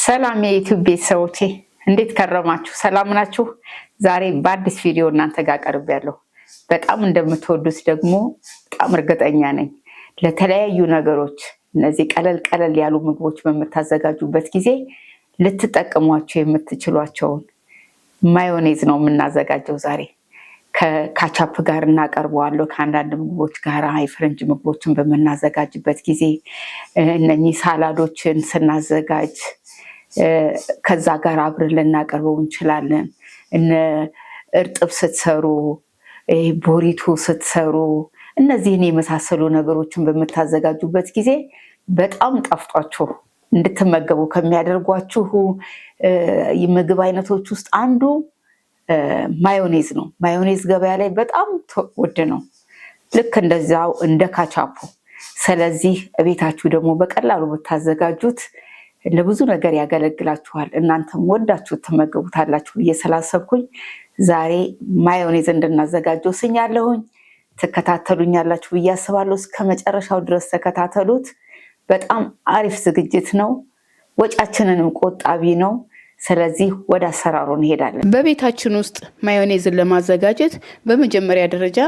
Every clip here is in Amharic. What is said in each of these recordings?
ሰላም የዩቲዩብ ቤተሰቦቼ እንዴት ከረማችሁ? ሰላም ናችሁ? ዛሬ በአዲስ ቪዲዮ እናንተ ጋር ቀርቤያለሁ። በጣም እንደምትወዱት ደግሞ በጣም እርግጠኛ ነኝ። ለተለያዩ ነገሮች እነዚህ ቀለል ያሉ ምግቦች በምታዘጋጁበት ጊዜ ልትጠቀሟቸው የምትችሏቸውን ማዮኔዝ ነው የምናዘጋጀው ዛሬ። ከካቻፕ ጋር እናቀርበዋለሁ ከአንዳንድ ምግቦች ጋር የፈረንጅ ምግቦችን በምናዘጋጅበት ጊዜ እነኚህ ሳላዶችን ስናዘጋጅ ከዛ ጋር አብረን ልናቀርበው እንችላለን። እነ እርጥብ ስትሰሩ፣ ቦሪቱ ስትሰሩ፣ እነዚህን የመሳሰሉ ነገሮችን በምታዘጋጁበት ጊዜ በጣም ጣፍጧችሁ እንድትመገቡ ከሚያደርጓችሁ የምግብ አይነቶች ውስጥ አንዱ ማዮኔዝ ነው። ማዮኔዝ ገበያ ላይ በጣም ውድ ነው፣ ልክ እንደዛው እንደ ካቻፑ። ስለዚህ እቤታችሁ ደግሞ በቀላሉ ብታዘጋጁት ለብዙ ነገር ያገለግላችኋል። እናንተም ወዳችሁ ትመገቡታላችሁ ብዬ ስላሰብኩኝ ዛሬ ማዮኔዝ እንድናዘጋጀው ስኛለሁኝ። ትከታተሉኛላችሁ ብዬ አስባለሁ። እስከ መጨረሻው ድረስ ተከታተሉት። በጣም አሪፍ ዝግጅት ነው፣ ወጫችንንም ቆጣቢ ነው። ስለዚህ ወደ አሰራሩ እንሄዳለን። በቤታችን ውስጥ ማዮኔዝን ለማዘጋጀት በመጀመሪያ ደረጃ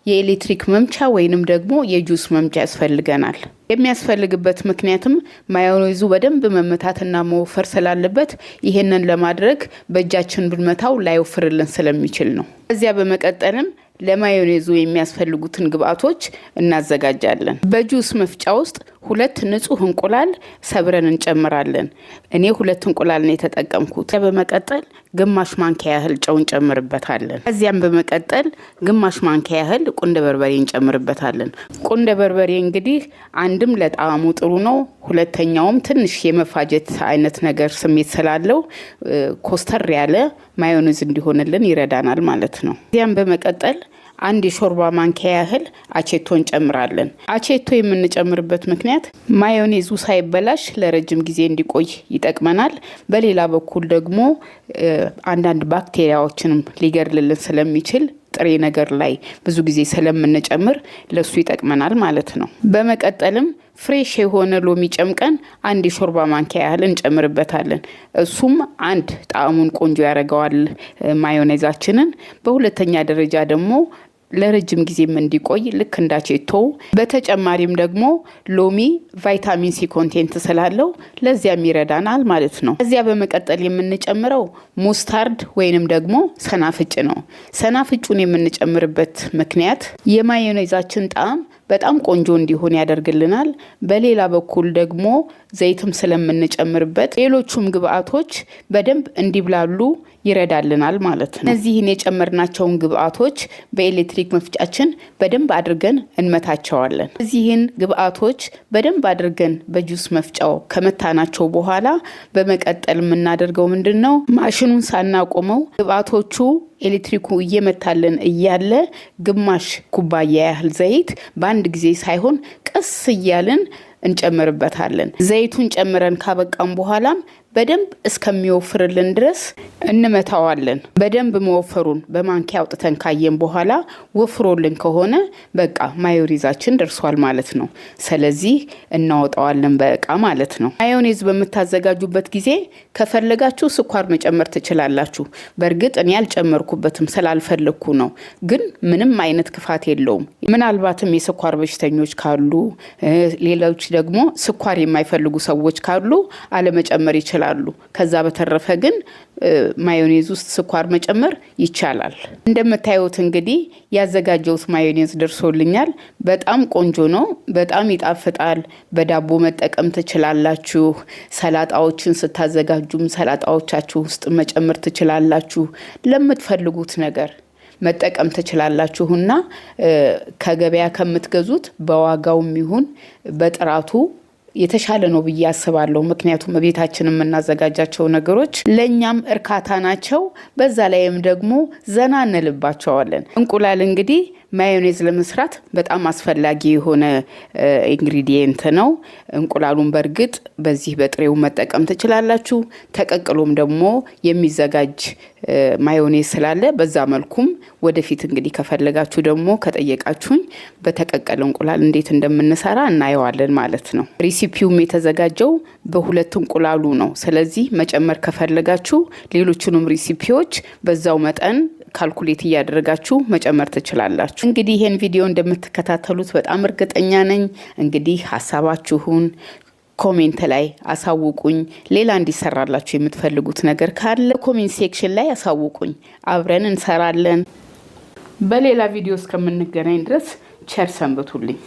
የኤሌክትሪክ መምቻ ወይንም ደግሞ የጁስ መምቻ ያስፈልገናል። የሚያስፈልግበት ምክንያትም ማዮኔዙ በደንብ መመታትና መወፈር ስላለበት ይሄንን ለማድረግ በእጃችን ብንመታው ላይወፍርልን ስለሚችል ነው። ከዚያ በመቀጠልም ለማዮኔዙ የሚያስፈልጉትን ግብአቶች እናዘጋጃለን። በጁስ መፍጫ ውስጥ 2 ንጹህ እንቁላል ሰብረን እንጨምራለን። እኔ 2 እንቁላል ነው የተጠቀምኩት። በመቀጠል ግማሽ ማንኪያ ያህል ጨው እንጨምርበታለን። ከዚያም በመቀጠል ግማሽ ማንኪያ ያህል ቁንደ በርበሬ እንጨምርበታለን። ቁንደ በርበሬ እንግዲህ አንድም ለጣዕሙ ጥሩ ነው፣ ሁለተኛውም ትንሽ የመፋጀት አይነት ነገር ስሜት ስላለው ኮስተር ያለ ማዮኔዝ እንዲሆንልን ይረዳናል ማለት ነው። ከዚያም በመቀጠል 1 የሾርባ ማንኪያ ያህል አቼቶ እንጨምራለን። አቼቶ የምንጨምርበት ምክንያት ማዮኔዙ ሳይበላሽ ለረጅም ጊዜ እንዲቆይ ይጠቅመናል። በሌላ በኩል ደግሞ አንዳንድ ባክቴሪያዎችንም ሊገድልልን ስለሚችል ጥሬ ነገር ላይ ብዙ ጊዜ ስለምንጨምር ለሱ ይጠቅመናል ማለት ነው። በመቀጠልም ፍሬሽ የሆነ ሎሚ ጨምቀን 1 የሾርባ ማንኪያ ያህል እንጨምርበታለን። እሱም ጣዕሙን ቆንጆ ያደርገዋል ማዮኔዛችንን። በሁለተኛ ደረጃ ደግሞ ለረጅም ጊዜም እንዲቆይ ልክ እንዳቼቶ። በተጨማሪም ደግሞ ሎሚ ቫይታሚን ሲ ኮንቴንት ስላለው ለዚያም ይረዳናል ማለት ነው። ከዚያ በመቀጠል የምንጨምረው ሙስታርድ ወይንም ደግሞ ሰናፍጭ ነው። ሰናፍጩን የምንጨምርበት ምክንያት የማዮኔዛችን ጣዕም በጣም ቆንጆ እንዲሆን ያደርግልናል። በሌላ በኩል ደግሞ ዘይትም ስለምንጨምርበት ሌሎቹም ግብአቶች በደንብ እንዲብላሉ ይረዳልናል ማለት ነው። እነዚህን የጨመርናቸውን ግብአቶች በኤሌክትሪክ መፍጫችን በደንብ አድርገን እንመታቸዋለን። እነዚህን ግብአቶች በደንብ አድርገን በጁስ መፍጫው ከመታናቸው በኋላ በመቀጠል የምናደርገው ምንድነው? ማሽኑን ሳናቆመው ግብአቶቹ ኤሌክትሪኩ እየመታልን እያለ ግማሽ ኩባያ ያህል ዘይት በአንድ ጊዜ ሳይሆን ቀስ እያልን እንጨምርበታለን። ዘይቱን ጨምረን ካበቃም በኋላም በደንብ እስከሚወፍርልን ድረስ እንመታዋለን። በደንብ መወፈሩን በማንኪያ አውጥተን ካየን በኋላ ወፍሮልን ከሆነ በቃ ማዮኔዛችን ደርሷል ማለት ነው። ስለዚህ እናወጣዋለን በእቃ ማለት ነው። ማዮኔዝ በምታዘጋጁበት ጊዜ ከፈለጋችሁ ስኳር መጨመር ትችላላችሁ። በእርግጥ እኔ አልጨመርኩበትም ስላልፈለኩ ነው፣ ግን ምንም አይነት ክፋት የለውም። ምናልባትም የስኳር በሽተኞች ካሉ፣ ሌሎች ደግሞ ስኳር የማይፈልጉ ሰዎች ካሉ አለመጨመር ይችላሉ። ከዛ በተረፈ ግን ማዮኔዝ ውስጥ ስኳር መጨመር ይቻላል። እንደምታዩት እንግዲህ ያዘጋጀሁት ማዮኔዝ ደርሶልኛል። በጣም ቆንጆ ነው፣ በጣም ይጣፍጣል። በዳቦ መጠቀም ትችላላችሁ። ሰላጣዎችን ስታዘጋጁም ሰላጣዎቻችሁ ውስጥ መጨመር ትችላላችሁ። ለምትፈልጉት ነገር መጠቀም ትችላላችሁና ከገበያ ከምትገዙት በዋጋውም ይሁን በጥራቱ የተሻለ ነው ብዬ አስባለሁ። ምክንያቱም ቤታችን የምናዘጋጃቸው ነገሮች ለኛም እርካታ ናቸው፣ በዛ ላይም ደግሞ ዘና እንልባቸዋለን። እንቁላል እንግዲህ ማዮኔዝ ለመስራት በጣም አስፈላጊ የሆነ ኢንግሪዲየንት ነው። እንቁላሉን በርግጥ በዚህ በጥሬው መጠቀም ትችላላችሁ። ተቀቅሎም ደግሞ የሚዘጋጅ ማዮኔዝ ስላለ በዛ መልኩም ወደፊት እንግዲህ ከፈለጋችሁ ደግሞ ከጠየቃችሁኝ በተቀቀለ እንቁላል እንዴት እንደምንሰራ እናየዋለን ማለት ነው። ሪሲፒውም የተዘጋጀው በሁለት እንቁላሉ ነው። ስለዚህ መጨመር ከፈለጋችሁ ሌሎቹንም ሪሲፒዎች በዛው መጠን ካልኩሌት እያደረጋችሁ መጨመር ትችላላችሁ። እንግዲህ ይሄን ቪዲዮ እንደምትከታተሉት በጣም እርግጠኛ ነኝ። እንግዲህ ሐሳባችሁን ኮሜንት ላይ አሳውቁኝ። ሌላ እንዲሰራላችሁ የምትፈልጉት ነገር ካለ ኮሜንት ሴክሽን ላይ አሳውቁኝ። አብረን እንሰራለን። በሌላ ቪዲዮ እስከምንገናኝ ድረስ ቸር ሰንብቱልኝ።